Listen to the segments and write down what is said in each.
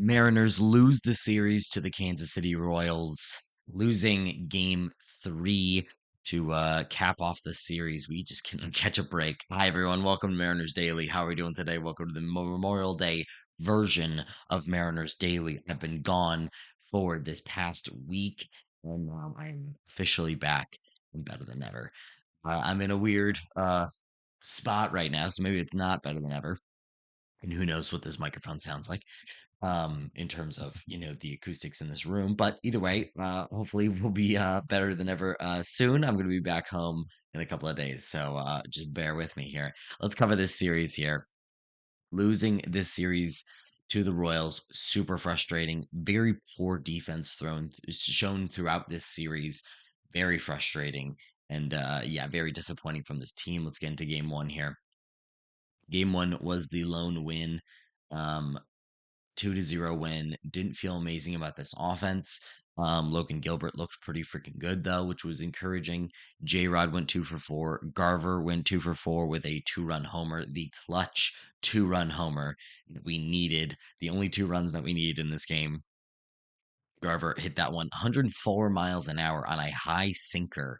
Mariners lose the series to the Kansas City Royals, losing game 3 to cap off the series. We just cannot catch a break. Hi, everyone. Welcome to Mariners Daily. How are we doing today? Welcome to the Memorial Day version of Mariners Daily. I've been gone for this past week, and now I'm officially back and better than ever. I'm in a weird spot right now, so maybe it's not better than ever. And who knows what this microphone sounds like in terms of the acoustics in this room. But either way, hopefully we'll be better than ever soon. I'm going to be back home in a couple of days, so just bear with me here. Let's cover this series here. Losing this series to the Royals, super frustrating. Very poor defense shown throughout this series. Very frustrating. And yeah, very disappointing from this team. Let's get into game 1 here. Game 1 was the lone win. Um, 2-0 win. Didn't feel amazing about this offense. Logan Gilbert looked pretty freaking good though, which was encouraging. J Rod went 2 for 4. Garver went 2 for 4 with a 2-run homer. The clutch 2-run homer that we needed. The only 2 runs that we needed in this game. Garver hit that one 104 miles an hour on a high sinker.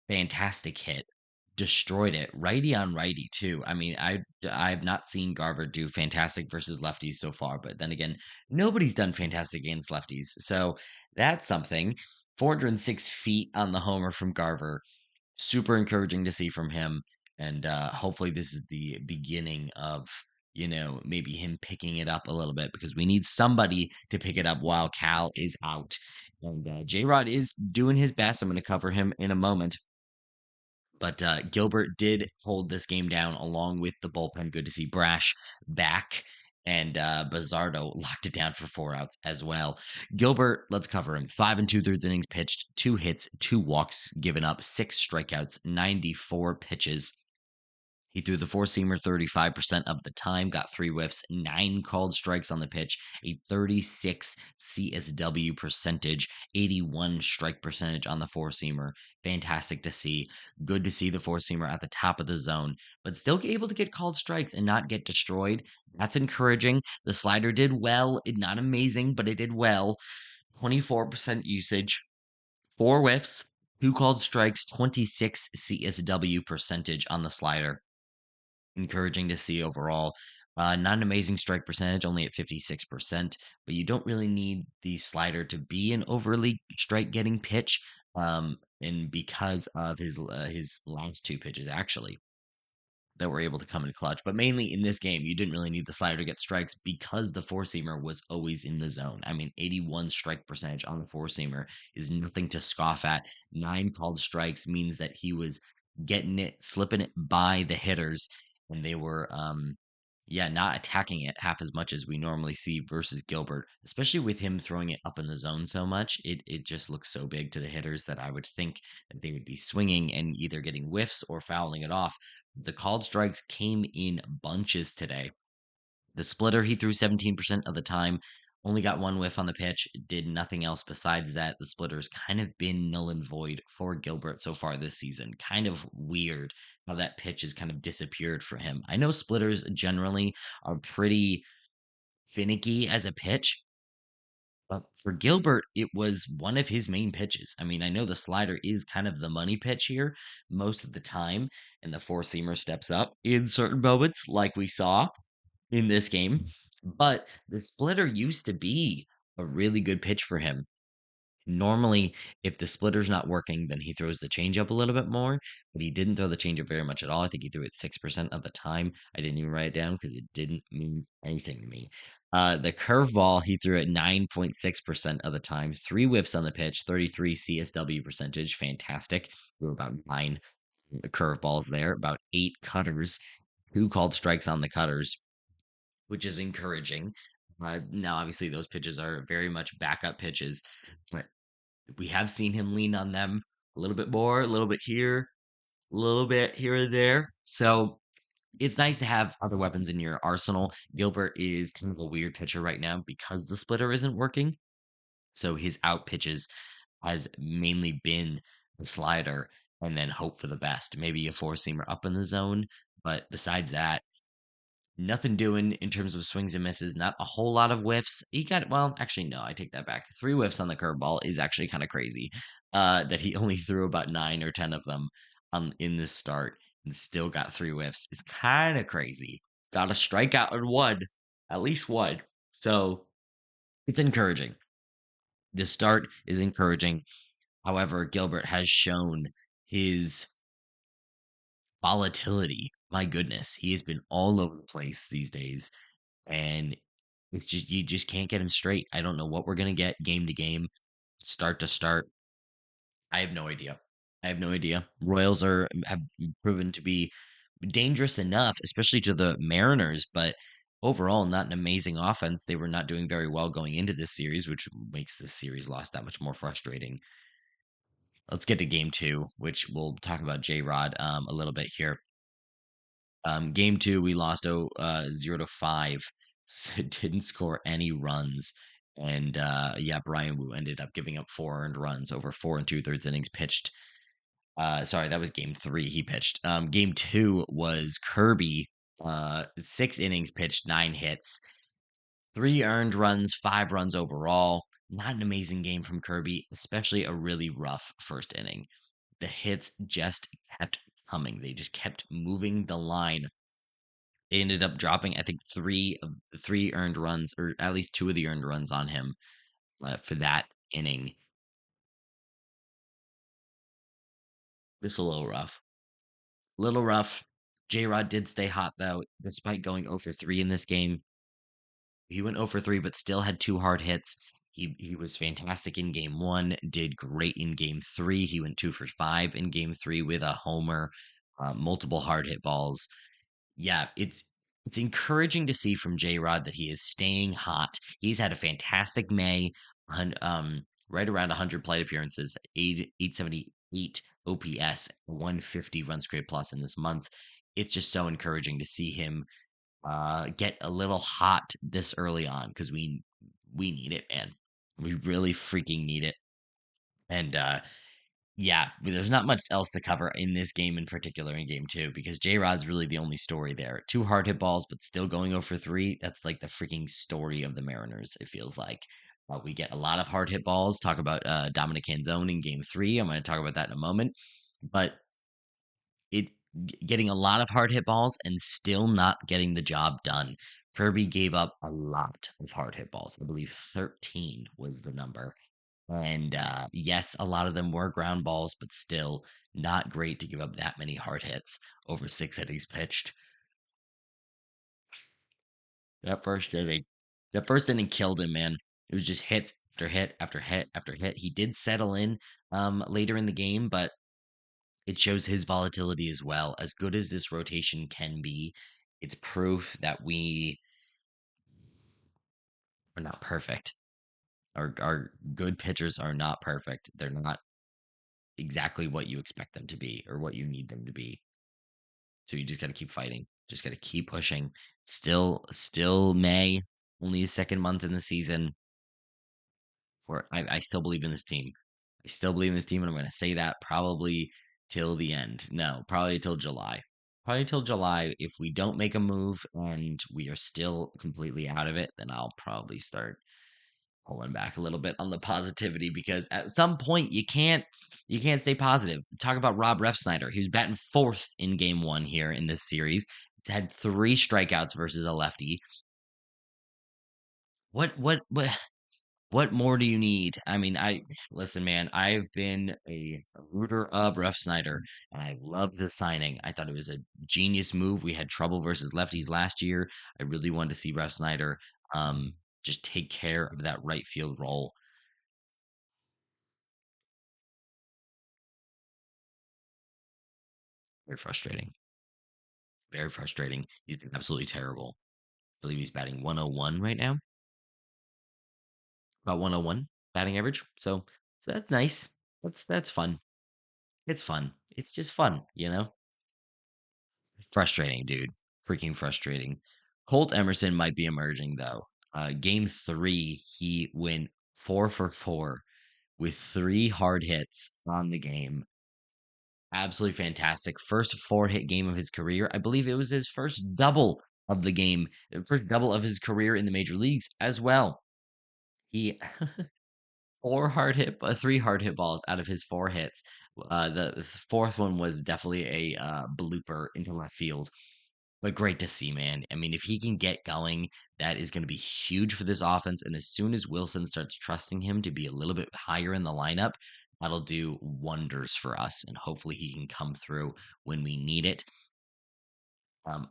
Fantastic hit. Destroyed it. Righty on righty too. I mean, I've not seen Garver do fantastic versus lefties so far, but then again, nobody's done fantastic against lefties. So that's something. 406 feet on the homer from Garver. Super encouraging to see from him. And hopefully this is the beginning of, maybe him picking it up a little bit because we need somebody to pick it up while Cal is out. And J Rod is doing his best. I'm going to cover him in a moment. But Gilbert did hold this game down along with the bullpen. Good to see Brash back. And Bazardo locked it down for 4 outs as well. Gilbert, let's cover him. 5 2/3 innings pitched, 2 hits, 2 walks, given up, 6 strikeouts, 94 pitches. He threw the four-seamer 35% of the time, got 3 whiffs, 9 called strikes on the pitch, a 36 CSW percentage, 81 strike percentage on the four-seamer. Fantastic to see. Good to see the four-seamer at the top of the zone, but still able to get called strikes and not get destroyed. That's encouraging. The slider did well. Not amazing, but it did well. 24% usage, 4 whiffs, 2 called strikes, 26 CSW percentage on the slider. Encouraging to see overall. Not an amazing strike percentage, only at 56%, but you don't really need the slider to be an overly strike getting pitch. And because of his last 2 pitches, actually, that were able to come in clutch. But mainly in this game, you didn't really need the slider to get strikes because the four seamer was always in the zone. I mean, 81 strike percentage on the four seamer is nothing to scoff at. 9 called strikes means that he was getting it, slipping it by the hitters, and they were yeah, not attacking it half as much as we normally see versus Gilbert, especially with him throwing it up in the zone so much. It just looks so big to the hitters that I would think that they would be swinging and either getting whiffs or fouling it off. The called strikes came in bunches today. The splitter he threw 17% of the time, only got 1 whiff on the pitch, did nothing else besides that. The splitter's kind of been null and void for Gilbert so far this season. Kind of weird how that pitch has kind of disappeared for him. I know splitters generally are pretty finicky as a pitch, but for Gilbert, it was one of his main pitches. I mean, I know the slider is kind of the money pitch here most of the time, and the four seamer steps up in certain moments, like we saw in this game. But the splitter used to be a really good pitch for him. Normally, if the splitter's not working, then he throws the changeup a little bit more, but he didn't throw the changeup very much at all. I think he threw it 6% of the time. I didn't even write it down because it didn't mean anything to me. The curveball, he threw it 9.6% of the time. 3 whiffs on the pitch, 33 CSW percentage. Fantastic. There were about 9 curveballs there, about 8 cutters, 2 called strikes on the cutters, which is encouraging. Now, obviously, those pitches are very much backup pitches, but we have seen him lean on them a little bit more, a little bit here, a little bit here and there. So it's nice to have other weapons in your arsenal. Gilbert is kind of a weird pitcher right now because the splitter isn't working. So his out pitches has mainly been the slider and then hope for the best. Maybe a four seamer up in the zone. But besides that, Nothing doing in terms of swings and misses. Not a whole lot of whiffs. He got well, actually, no, I take that back. 3 whiffs on the curveball is actually kind of crazy. That he only threw about 9 or 10 of them in this start and still got 3 whiffs is kind of crazy. Got a strikeout on one, at least one. So it's encouraging. The start is encouraging. However, Gilbert has shown his volatility. My goodness, he has been all over the place these days, and it's just you just can't get him straight. I don't know what we're gonna get game to game, start to start. I have no idea. I have no idea. Royals have proven to be dangerous enough, especially to the Mariners, but overall not an amazing offense. They were not doing very well going into this series, which makes this series lost that much more frustrating. Let's get to game two, which we'll talk about J Rod a little bit here. Game two, we lost 0-5. So didn't score any runs. And yeah, Brian Wu ended up giving up 4 earned runs over 4 and 2/3 innings pitched. Sorry, that was game three. He pitched. Game two was Kirby. 6 innings pitched, 9 hits, 3 earned runs, 5 runs overall. Not an amazing game from Kirby, especially a really rough first inning. The hits just kept coming. They just kept moving the line. They ended up dropping, I think, 3 earned runs, or at least 2 of the earned runs on him for that inning. Just a little rough. Little rough. J Rod did stay hot, though, despite going 0 for 3 in this game. He went 0 for 3, but still had 2 hard hits. He was fantastic in game one, did great in game three. He went 2 for 5 in game three with a homer, multiple hard hit balls. Yeah, it's encouraging to see from J Rod that he is staying hot. He's had a fantastic May, right around 100 plate appearances, 878 OPS, 150 runs created plus in this month. It's just so encouraging to see him get a little hot this early on because we need it, man. We really freaking need it. And yeah, there's not much else to cover in this game in particular in game two because J Rod's really the only story there. 2 hard hit balls, but still going 0 for 3. That's like the freaking story of the Mariners, it feels like. We get a lot of hard hit balls. Talk about Dominic Canzone in game three. I'm going to talk about that in a moment. But it getting a lot of hard hit balls and still not getting the job done. Kirby gave up a lot of hard hit balls. I believe 13 was the number. And yes, a lot of them were ground balls, but still not great to give up that many hard hits over 6 innings pitched. That first inning, that first inning killed him, man. It was just hits after hit after hit after hit. He did settle in later in the game, but it shows his volatility as well. As good as this rotation can be, it's proof that we are not perfect. Our good pitchers are not perfect. They're not exactly what you expect them to be or what you need them to be. So you just got to keep fighting. Just got to keep pushing. Still May, only a second month in the season. I still believe in this team. I still believe in this team, and I'm going to say that probably till the end. No, probably till July. Probably till July. If we don't make a move and we are still completely out of it, then I'll probably start pulling back a little bit on the positivity because at some point you can't stay positive. Talk about Rob Refsnyder. He was batting fourth in game one here in this series. He's had 3 strikeouts versus a lefty. What more do you need? I mean, I listen, man. I've been a rooter of Refsnyder, and I love the signing. I thought it was a genius move. We had trouble versus lefties last year. I really wanted to see Refsnyder just take care of that right field role. Very frustrating. Very frustrating. He's been absolutely terrible. I believe he's batting 101 right now. About 101 batting average. So that's nice. That's fun. It's fun. It's just fun. Frustrating, dude. Freaking frustrating. Colt Emerson might be emerging though. Game three, he went 4 for 4 with 3 hard hits on the game. Absolutely fantastic. First 4-hit game of his career. I believe it was his first double of the game, first double of his career in the major leagues as well. He four hard hit, three hard hit balls out of his four hits. The fourth one was definitely a blooper into left field. But great to see, man. I mean, if he can get going, that is going to be huge for this offense. And as soon as Wilson starts trusting him to be a little bit higher in the lineup, that'll do wonders for us. And hopefully he can come through when we need it.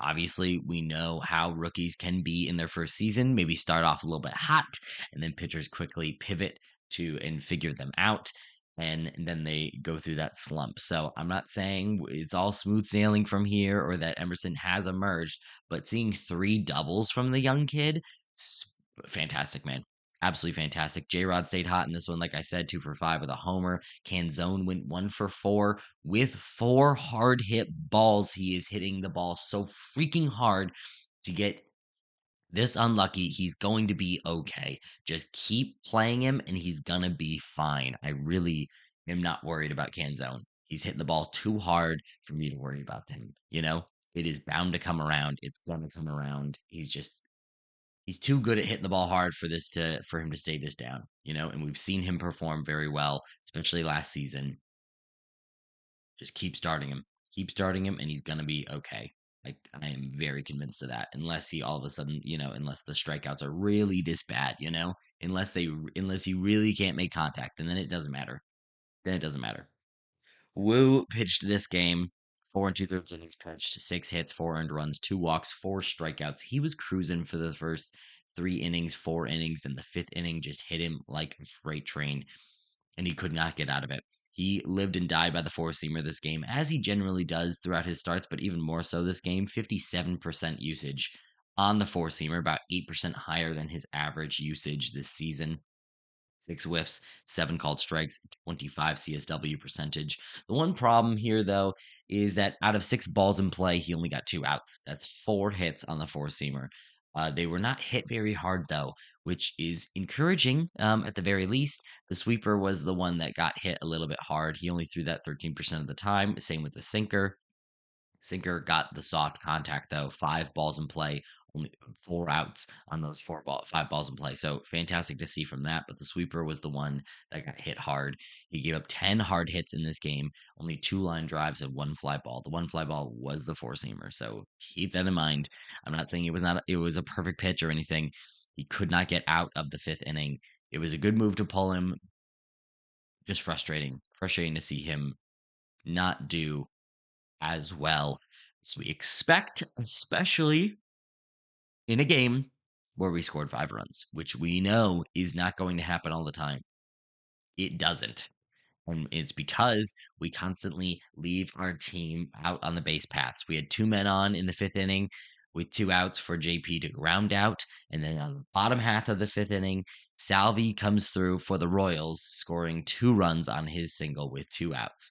Obviously, we know how rookies can be in their first season. Maybe start off a little bit hot, and then pitchers quickly pivot to and figure them out, and then they go through that slump. So I'm not saying it's all smooth sailing from here or that Emerson has emerged, but seeing three doubles from the young kid, fantastic, man. Absolutely fantastic. J Rod stayed hot in this one, like I said, 2 for 5 with a homer. Canzone went 1 for 4 with four hard hit balls. He is hitting the ball so freaking hard to get this unlucky. He's going to be okay. Just keep playing him and he's gonna be fine. I really am not worried about Canzone. He's hitting the ball too hard for me to worry about him. It is bound to come around. It's gonna come around. He's too good at hitting the ball hard for him to stay this down, and we've seen him perform very well, especially last season. Just keep starting him. Keep starting him, and he's gonna be okay. I am very convinced of that. Unless he all of a sudden, unless the strikeouts are really this bad, unless he really can't make contact, and then it doesn't matter. Then it doesn't matter. Wu pitched this game, 4 2/3 innings pitched, 6 hits, 4 earned runs, 2 walks, 4 strikeouts. He was cruising for the first 3 innings, 4 innings, and the fifth inning just hit him like a freight train, and he could not get out of it. He lived and died by the four seamer this game, as he generally does throughout his starts, but even more so this game. 57% usage on the four seamer, about 8% higher than his average usage this season. 6 whiffs, 7 called strikes, 25 CSW percentage. The one problem here, though, is that out of 6 balls in play, he only got 2 outs. That's 4 hits on the four seamer. They were not hit very hard, though, which is encouraging at the very least. The sweeper was the one that got hit a little bit hard. He only threw that 13% of the time. Same with the sinker. Sinker got the soft contact though. 5 balls in play, only 4 outs on those 5 balls in play. So fantastic to see from that. But the sweeper was the one that got hit hard. He gave up 10 hard hits in this game, only 2 line drives and 1 fly ball. The 1 fly ball was the four seamer. So keep that in mind. I'm not saying it was a perfect pitch or anything. He could not get out of the fifth inning. It was a good move to pull him. Just frustrating. Frustrating to see him not do as well as we expect, especially in a game where we scored 5 runs, which we know is not going to happen all the time. It doesn't. And it's because we constantly leave our team out on the base paths. We had 2 men on in the fifth inning with 2 outs for JP to ground out. And then on the bottom half of the fifth inning, Salvi comes through for the Royals, scoring 2 runs on his single with 2 outs.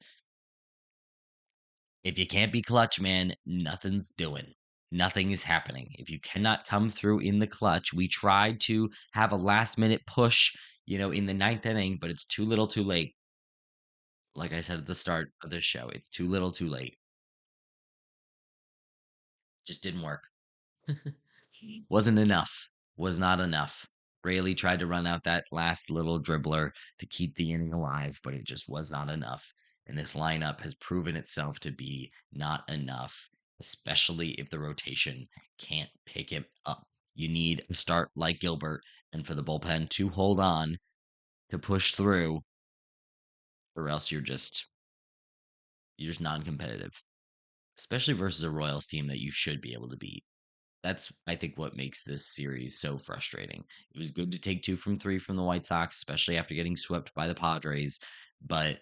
If you can't be clutch, man, nothing's doing. Nothing is happening. If you cannot come through in the clutch, we tried to have a last minute push, in the ninth inning, but it's too little too late. Like I said at the start of this show, it's too little too late. Just didn't work. Wasn't enough. Was not enough. Rayleigh tried to run out that last little dribbler to keep the inning alive, but it just was not enough. And this lineup has proven itself to be not enough, especially if the rotation can't pick him up. You need a start like Gilbert and for the bullpen to hold on to push through, or else you're just non-competitive, especially versus a Royals team that you should be able to beat. That's, I think, what makes this series so frustrating. It was good to take 2 from 3 from the White Sox, especially after getting swept by the Padres, but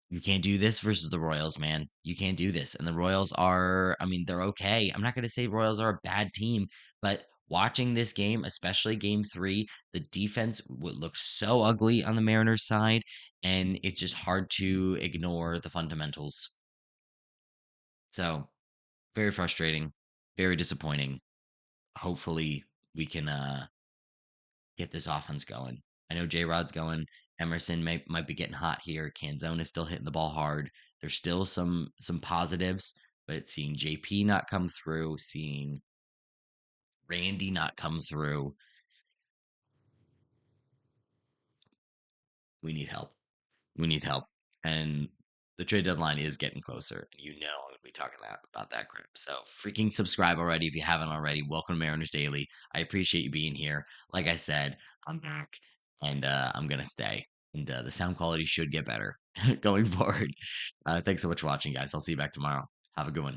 you can't do this versus the Royals, man. You can't do this. And the Royals are, I mean, they're okay. I'm not going to say Royals are a bad team, but watching this game, especially game 3, the defense would look so ugly on the Mariners side, and it's just hard to ignore the fundamentals. So, very frustrating, very disappointing. Hopefully, we can get this offense going. I know J Rod's going. Emerson might be getting hot here. Canzone is still hitting the ball hard. There's still some positives, but seeing JP not come through, seeing Randy not come through, we need help. We need help. And the trade deadline is getting closer. And I'm going to be talking about that crap. So freaking subscribe already if you haven't already. Welcome to Mariners Daily. I appreciate you being here. Like I said, I'm back and I'm going to stay. And the sound quality should get better going forward. Thanks so much for watching, guys. I'll see you back tomorrow. Have a good one.